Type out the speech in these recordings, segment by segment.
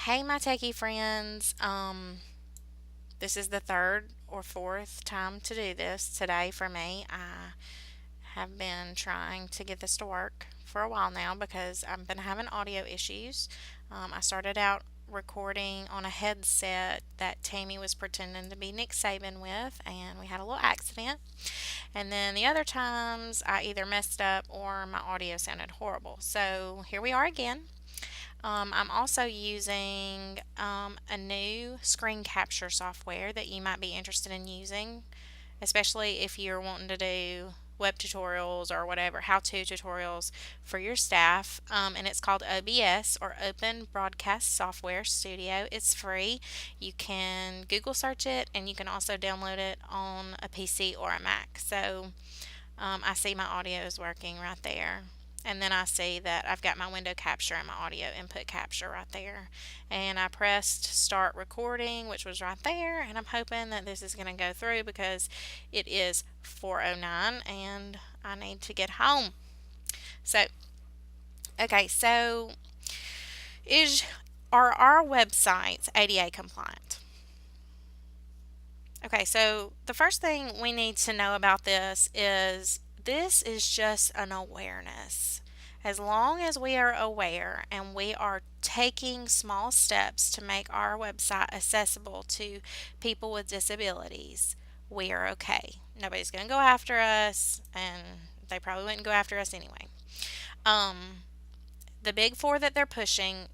Hey, my techie friends. This is the third or fourth time to do this today for me. I have been trying to get this to work for a while now because I've been having audio issues. I started out recording on a headset that Tammy was pretending to be Nick Saban with, and we had a little accident. And then the other times I either messed up or my audio sounded horrible. So here we are again. I'm also using a new screen capture software that you might be interested in using, especially if you're wanting to do web tutorials or whatever, how to tutorials for your staff. And it's called OBS, or Open Broadcast Software Studio. It's free. You can Google search it, and you can also download it on a PC or a Mac. So I see my audio is working right there. And then I see that I've got my window capture and my audio input capture right there. And I pressed start recording, which was right there. And I'm hoping that this is going to go through because it is 4:09 and I need to get home. So, okay, so is are our websites ADA compliant? Okay, so the first thing we need to know about this is just an awareness. As long as we are aware and we are taking small steps to make our website accessible to people with disabilities, we are okay. Nobody's going to go after us, and they probably wouldn't go after us anyway. Um, the big four that they're pushing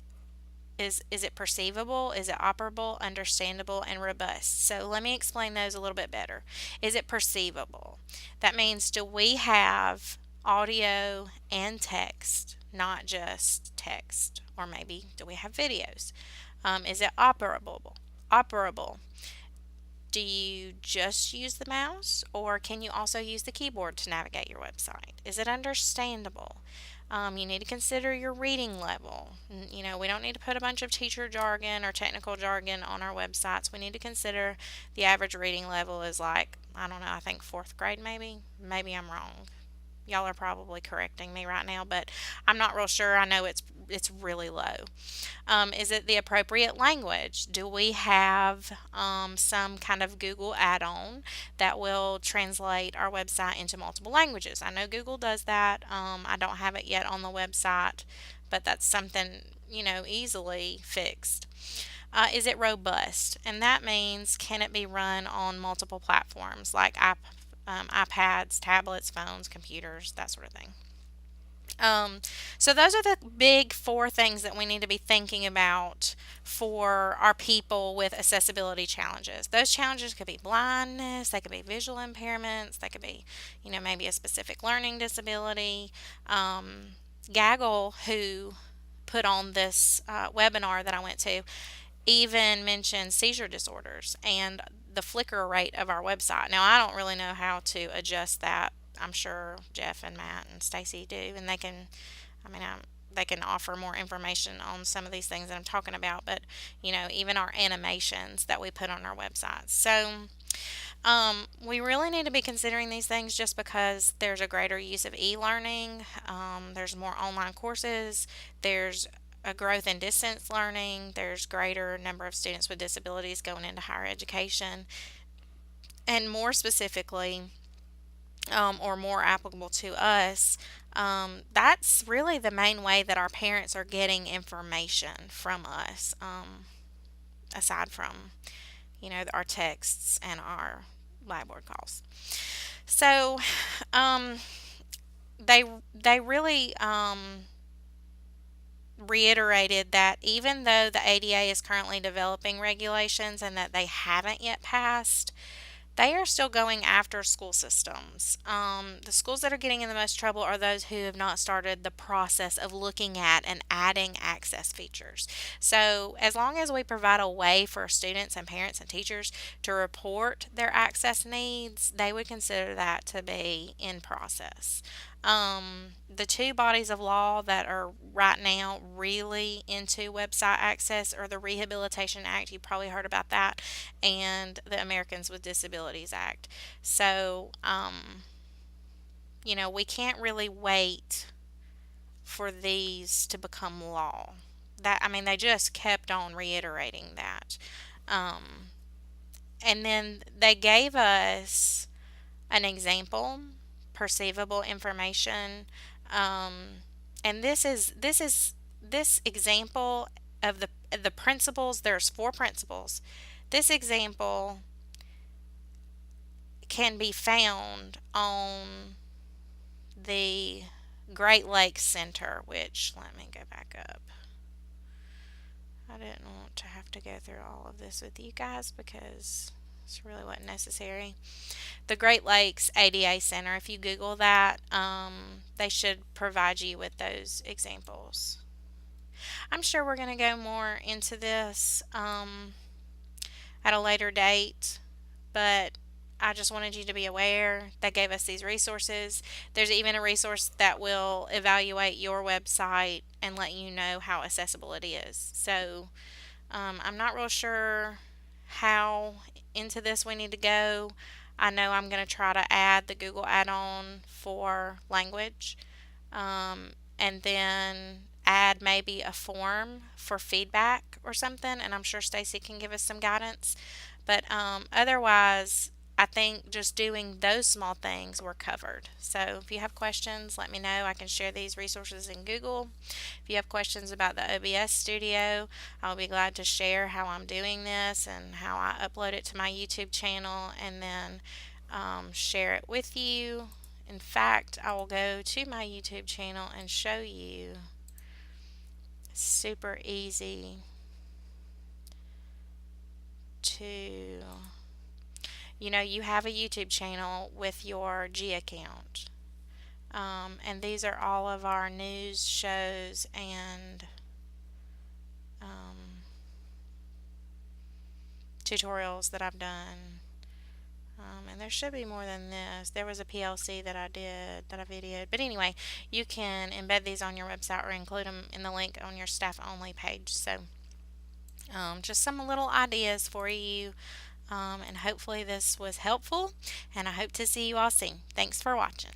is it perceivable, is it operable, understandable, and robust? So let me explain those a little bit better. Is it perceivable? That means, do we have audio and text, not just text? Or maybe do we have videos? Is it operable? Do you just use the mouse, or can you also use the keyboard to navigate your website? Is it understandable? You need to consider your reading level. We don't need to put a bunch of teacher jargon or technical jargon on our websites. We need to consider the average reading level is like, I don't know, I think fourth grade maybe. Maybe I'm wrong. Y'all are probably correcting me right now, but I'm not real sure. I know it's really low. Is it the appropriate language? Do we have some kind of Google add-on that will translate our website into multiple languages? I know Google does that. I don't have it yet on the website, but that's something easily fixed. Is it robust? And that means, can it be run on multiple platforms like iPads, tablets, phones, computers, that sort of thing. Um, so those are the big four things that we need to be thinking about for our people with accessibility challenges. Those challenges could be blindness, they could be visual impairments, they could be, maybe a specific learning disability. Gaggle, who put on this webinar that I went to, even mentioned seizure disorders and the flicker rate of our website. Now, I don't really know how to adjust that. I'm sure Jeff and Matt and Stacy do, and they can, I mean, they can offer more information on some of these things that I'm talking about, but even our animations that we put on our websites. So, we really need to be considering these things just because there's a greater use of e-learning. There's more online courses. There's a growth in distance learning. There's greater number of students with disabilities going into higher education. And more specifically, or more applicable to us, that's really the main way that our parents are getting information from us, aside from, our texts and our Blackboard calls. So, um, they they really reiterated that even though the ADA is currently developing regulations and that they haven't yet passed, they are still going after school systems. The schools that are getting in the most trouble are those who have not started the process of looking at and adding access features. So, as long as we provide a way for students and parents and teachers to report their access needs, they would consider that to be in process. The two bodies of law that are right now really into website access are the Rehabilitation Act. You probably heard about that, and the Americans with Disabilities Act. So, we can't really wait for these to become law. That, I mean, they just kept on reiterating that. Um, and then they gave us an example, perceivable information. Um, and this example of the principles. There's four principles. This example can be found on the Great Lakes Center, which, let me go back up. I didn't want to have to go through all of this with you guys because it's really wasn't necessary. The Great Lakes ADA Center, if you Google that, they should provide you with those examples. I'm sure we're going to go more into this at a later date, but I just wanted you to be aware. They gave us these resources. There's even a resource that will evaluate your website and let you know how accessible it is. So I'm not real sure how into this we need to go. I know I'm going to try to add the Google add-on for language, and then add maybe a form for feedback or something. And I'm sure Stacy can give us some guidance. But otherwise, I think just doing those small things were covered. So if you have questions, let me know. I can share these resources in Google. If you have questions about the OBS studio, I'll be glad to share how I'm doing this and how I upload it to my YouTube channel, and then share it with you. In fact, I will go to my YouTube channel and show you. It's super easy to, you have a YouTube channel with your G account. And these are all of our news shows and tutorials that I've done. And there should be more than this. There was a PLC that I did, that I videoed. But anyway, you can embed these on your website or include them in the link on your staff only page. So just some little ideas for you. And hopefully this was helpful. And I hope to see you all soon. Thanks for watching.